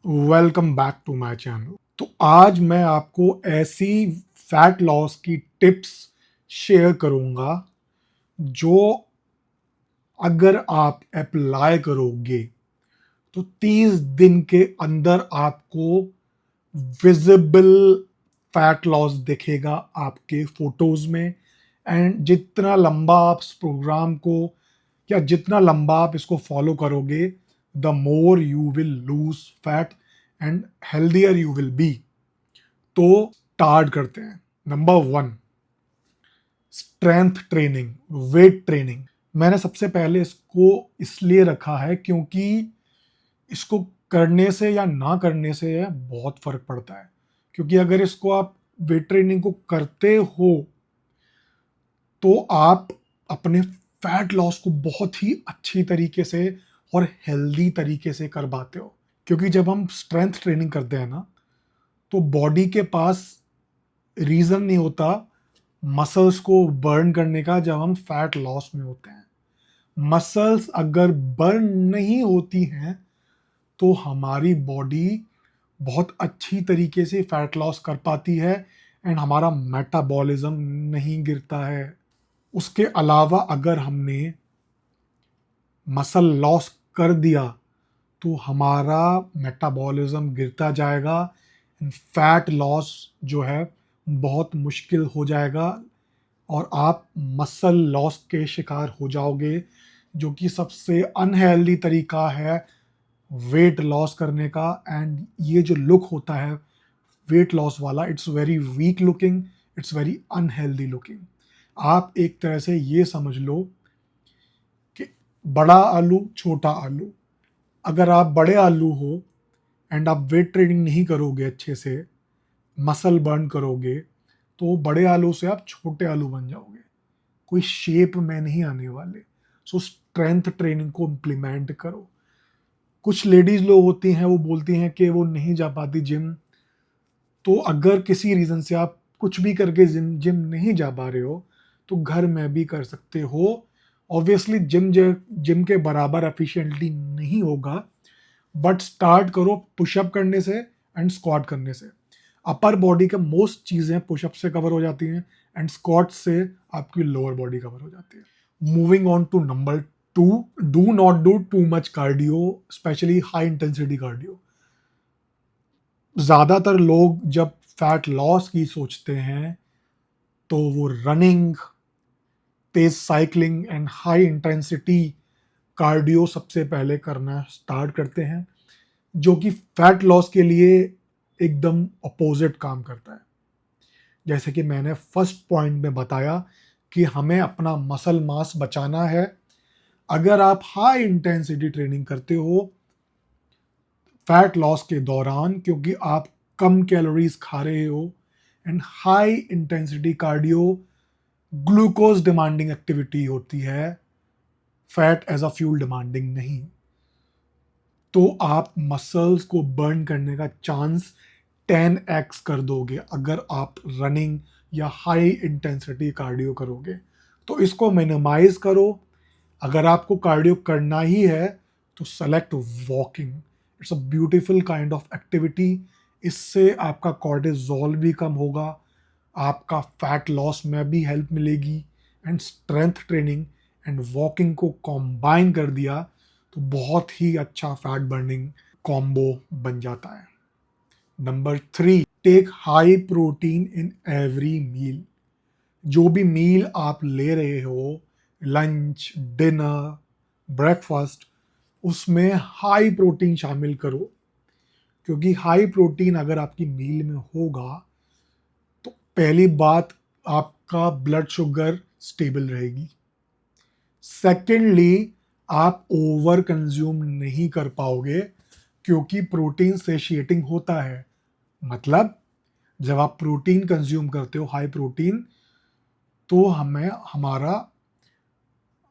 Welcome back to my channel. तो आज मैं आपको ऐसी फैट लॉस की टिप्स शेयर करूंगा जो अगर आप अप्लाई करोगे तो 30 दिन के अंदर आपको विजिबल फैट लॉस दिखेगा आपके फोटोज में। एंड जितना लंबा आप इस प्रोग्राम को या जितना लंबा आप इसको फॉलो करोगे, the more you will lose fat and healthier you will be. तो स्टार्ट करते हैं। Number 1, strength training, weight training. मैंने सबसे पहले इसको इसलिए रखा है क्योंकि इसको करने से या ना करने से बहुत फर्क पड़ता है। क्योंकि अगर इसको आप वेट ट्रेनिंग को करते हो तो आप अपने फैट लॉस को बहुत ही अच्छी तरीके से और हेल्दी तरीके से कर पाते हो। क्योंकि जब हम स्ट्रेंथ ट्रेनिंग करते हैं ना, तो बॉडी के पास रीज़न नहीं होता मसल्स को बर्न करने का जब हम फैट लॉस में होते हैं। मसल्स अगर बर्न नहीं होती हैं तो हमारी बॉडी बहुत अच्छी तरीके से फैट लॉस कर पाती है एंड हमारा मेटाबॉलिज्म नहीं गिरता है। उसके अलावा अगर हमने मसल लॉस कर दिया तो हमारा मेटाबॉलिज्म गिरता जाएगा एंड फैट लॉस जो है बहुत मुश्किल हो जाएगा और आप मसल लॉस के शिकार हो जाओगे, जो कि सबसे अनहेल्दी तरीका है वेट लॉस करने का। एंड ये जो लुक होता है वेट लॉस वाला, it's very weak looking, it's very unhealthy looking. आप एक तरह से ये समझ लो कि बड़ा आलू छोटा आलू। अगर आप बड़े आलू हो एंड आप वेट ट्रेनिंग नहीं करोगे, अच्छे से मसल बर्न करोगे, तो बड़े आलू से आप छोटे आलू बन जाओगे, कोई शेप में नहीं आने वाले। सो स्ट्रेंथ ट्रेनिंग को इम्प्लीमेंट करो। कुछ लेडीज लोग होती हैं, वो बोलती हैं कि वो नहीं जा पाती जिम। तो अगर किसी रीज़न से आप कुछ भी करके जिम जिम नहीं जा पा रहे हो तो घर में भी कर सकते हो। ऑब्वियसली जिम के बराबर एफिशिएंटली नहीं होगा, बट स्टार्ट करो पुशअप करने से एंड स्क्वाट करने से। अपर बॉडी के मोस्ट चीज़ें पुशअप से कवर हो जाती हैं एंड स्क्वाट से आपकी लोअर बॉडी कवर हो जाती है। Moving on to number 2, do not do too much cardio, specially high intensity cardio. ज़्यादातर लोग जब फैट लॉस की सोचते हैं तो वो running, Tej cycling and high intensity cardio सबसे पहले करना स्टार्ट करते हैं, जो कि फैट लॉस के लिए एकदम अपोजिट काम करता है। जैसे कि मैंने फर्स्ट पॉइंट में बताया कि हमें अपना मसल मास बचाना है। अगर आप हाई इंटेंसिटी ट्रेनिंग करते हो फैट लॉस के दौरान, क्योंकि आप कम कैलोरीज खा रहे हो, and high intensity cardio glucose demanding activity होती है, fat as a fuel demanding नहीं। तो आप मसल्स को बर्न करने का चांस 10x कर दोगे अगर आप रनिंग या हाई इंटेंसिटी कार्डियो करोगे। तो इसको मिनिमाइज करो। अगर आपको कार्डियो करना ही है तो select walking. It's a beautiful kind of activity. इससे आपका कॉर्टिजोल भी कम होगा, आपका फैट लॉस में भी हेल्प मिलेगी। And strength training and walking को कॉम्बाइन कर दिया तो बहुत ही अच्छा फैट बर्निंग कॉम्बो बन जाता है। Number 3, take high protein in every meal. जो भी मील आप ले रहे हो, लंच, डिनर, ब्रेकफास्ट, उसमें हाई प्रोटीन शामिल करो। क्योंकि हाई प्रोटीन अगर आपकी मील में होगा तो पहली बात, आपका ब्लड शुगर स्टेबल रहेगी। सेकेंडली, आप ओवर कंज्यूम नहीं कर पाओगे क्योंकि प्रोटीन सेशिएटिंग होता है। मतलब जब आप प्रोटीन कंज्यूम करते हो हाई प्रोटीन, तो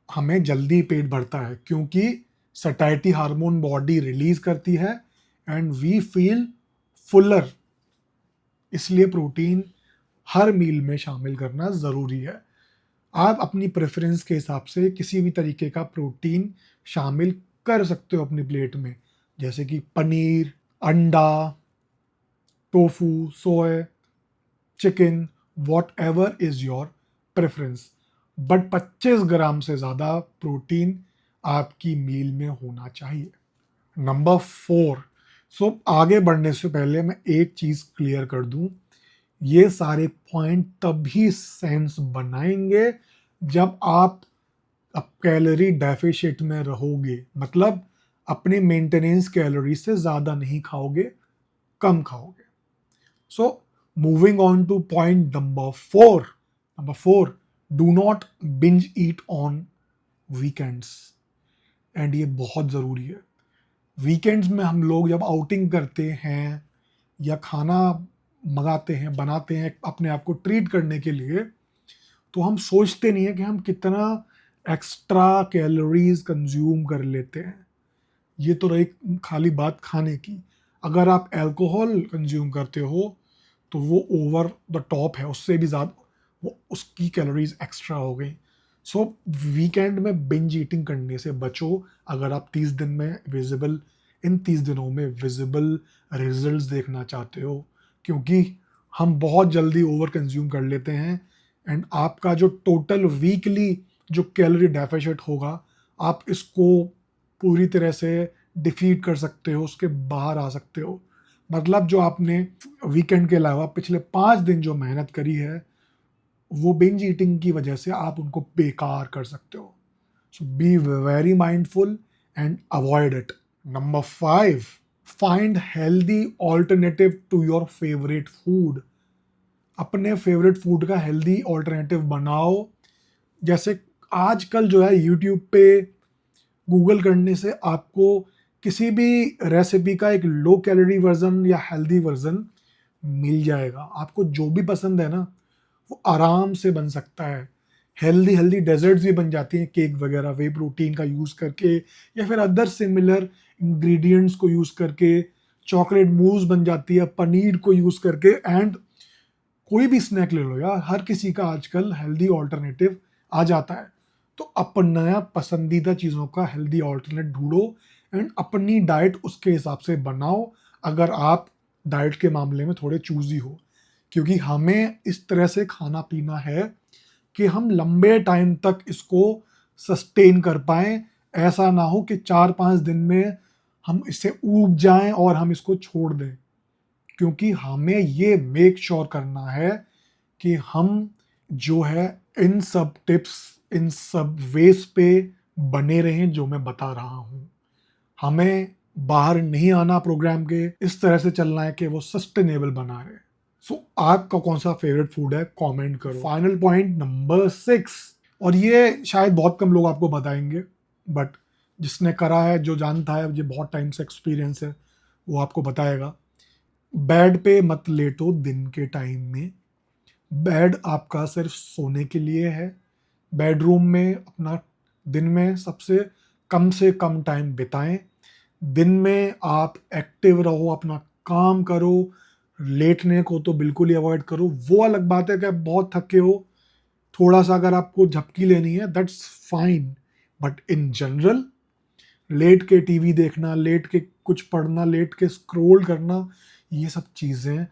हमें जल्दी पेट भरता है क्योंकि सटाइटी हार्मोन बॉडी रिलीज करती है एंड वी फील फुलर। इसलिए प्रोटीन हर मील में शामिल करना ज़रूरी है। आप अपनी प्रेफरेंस के हिसाब से किसी भी तरीके का प्रोटीन शामिल कर सकते हो अपनी प्लेट में, जैसे कि पनीर, अंडा, tofu, soy, chicken, what ever is your preference, but 25 ग्राम से ज़्यादा प्रोटीन आपकी मील में होना चाहिए। नंबर 4, सो आगे बढ़ने से पहले मैं एक चीज़ क्लियर कर दूं, ये सारे पॉइंट तभी सेंस बनाएंगे जब आप अब कैलोरी डेफिशिट में रहोगे, मतलब अपने मेंटेनेंस कैलोरी से ज़्यादा नहीं खाओगे, कम खाओगे। So moving on two point number 4, do not binge eat on weekends. And ये बहुत ज़रूरी है। वीकेंड्स में हम लोग जब आउटिंग करते हैं या खाना मंगाते हैं, बनाते हैं अपने आप को ट्रीट करने के लिए, तो हम सोचते नहीं है कि हम कितना एक्स्ट्रा कैलोरीज कंज्यूम कर लेते हैं। ये तो रही खाली बात खाने की। अगर आप अल्कोहल कंज्यूम करते हो तो वो ओवर द टॉप है, उससे भी ज़्यादा वो उसकी कैलोरीज एक्स्ट्रा हो गई। सो वीकेंड में बिंज ईटिंग करने से बचो अगर आप 30 दिन में विजिबल इन 30 दिनों में विजिबल रिजल्ट्स देखना चाहते हो, क्योंकि हम बहुत जल्दी ओवर कंज्यूम कर लेते हैं एंड आपका जो टोटल वीकली जो कैलोरी डेफिसिट होगा, आप इसको पूरी तरह से डिफीट कर सकते हो, उसके बाहर आ सकते हो। मतलब जो आपने वीकेंड के अलावा पिछले 5 दिन जो मेहनत करी है, वो बिंज ईटिंग की वजह से आप उनको बेकार कर सकते हो। So be very mindful and avoid it. Number 5, find healthy alternative to your favourite food. अपने फेवरेट फूड का हेल्दी ऑल्टरनेटिव बनाओ। जैसे आजकल जो है यूट्यूब पे गूगल करने से आपको किसी भी रेसिपी का एक लो कैलोरी वर्जन या हेल्दी वर्जन मिल जाएगा। आपको जो भी पसंद है ना, वो आराम से बन सकता है। हेल्दी हेल्दी डेजर्ट्स भी बन जाती हैं, केक वगैरह वे प्रोटीन का यूज़ करके या फिर अदर सिमिलर इंग्रेडिएंट्स को यूज़ करके। चॉकलेट मूस बन जाती है पनीर को यूज़ करके। एंड कोई भी स्नैक ले लो यार, हर किसी का आजकल हेल्दी ऑल्टरनेटिव आ जाता है। तो अपना पसंदीदा चीज़ों का हेल्दी ऑल्टरनेट ढूंढो एंड अपनी डाइट उसके हिसाब से बनाओ, अगर आप डाइट के मामले में थोड़े चूजी हो। क्योंकि हमें इस तरह से खाना पीना है कि हम लंबे टाइम तक इसको सस्टेन कर पाएँ। ऐसा ना हो कि 4-5 दिन में हम इससे ऊब जाएं और हम इसको छोड़ दें। क्योंकि हमें ये मेक श्योर करना है कि हम जो है इन सब टिप्स, इन सब वेज पे बने रहें जो मैं बता रहा हूँ। हमें बाहर नहीं आना प्रोग्राम के, इस तरह से चलना है कि वो सस्टेनेबल बना रहे। सो आपका कौन सा फेवरेट फूड है, कमेंट करो। फाइनल पॉइंट नंबर 6, और ये शायद बहुत कम लोग आपको बताएंगे, बट जिसने करा है, जो जानता है, मुझे बहुत टाइम से एक्सपीरियंस है, वो आपको बताएगा। बेड पे मत लेटो दिन के टाइम में। बेड आपका सिर्फ सोने के लिए है। बेडरूम में अपना दिन में सबसे कम से कम टाइम बिताएं। दिन में आप एक्टिव रहो, अपना काम करो। लेटने को तो बिल्कुल ही अवॉइड करो। वो अलग बात है कि आप बहुत थके हो, थोड़ा सा अगर आपको झपकी लेनी है, that's fine, but in general late के टीवी देखना, लेट के कुछ पढ़ना, लेट के स्क्रॉल करना, ये सब चीज़ें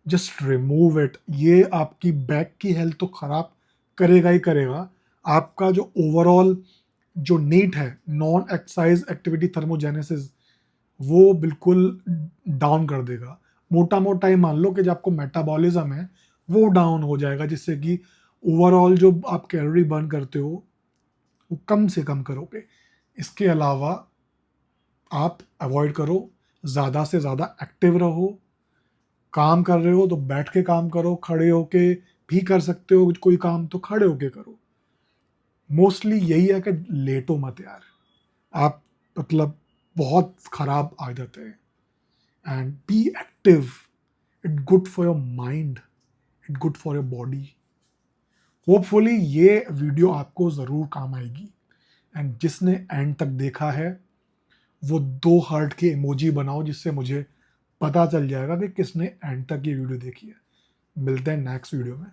जस्ट रिमूव इट। ये आपकी बैक की हेल्थ तो ख़राब करेगा ही करेगा, आपका जो ओवरऑल जो नीट है, नॉन एक्सरसाइज एक्टिविटी थर्मोजेनेसिस, वो बिल्कुल डाउन कर देगा। मोटा मोटा ही मान लो कि जो आपको मेटाबॉलिज्म है वो डाउन हो जाएगा, जिससे कि ओवरऑल जो आप कैलोरी बर्न करते हो वो कम से कम करोगे। इसके अलावा आप अवॉइड करो, ज़्यादा से ज़्यादा एक्टिव रहो। काम कर रहे हो तो बैठ के काम करो, खड़े होके भी कर सकते हो कोई काम तो खड़े होके करो। मोस्टली यही है कि लेटो मत यार, आप मतलब बहुत खराब आदत है। And be active, it good for your mind, it good for your body. Hopefully ये वीडियो आपको ज़रूर काम आएगी। एंड जिसने एंड तक देखा है वो 2 हार्ट के इमोजी बनाओ, जिससे मुझे पता चल जाएगा कि किसने एंड तक ये वीडियो देखी है। मिलते हैं नेक्स्ट वीडियो में।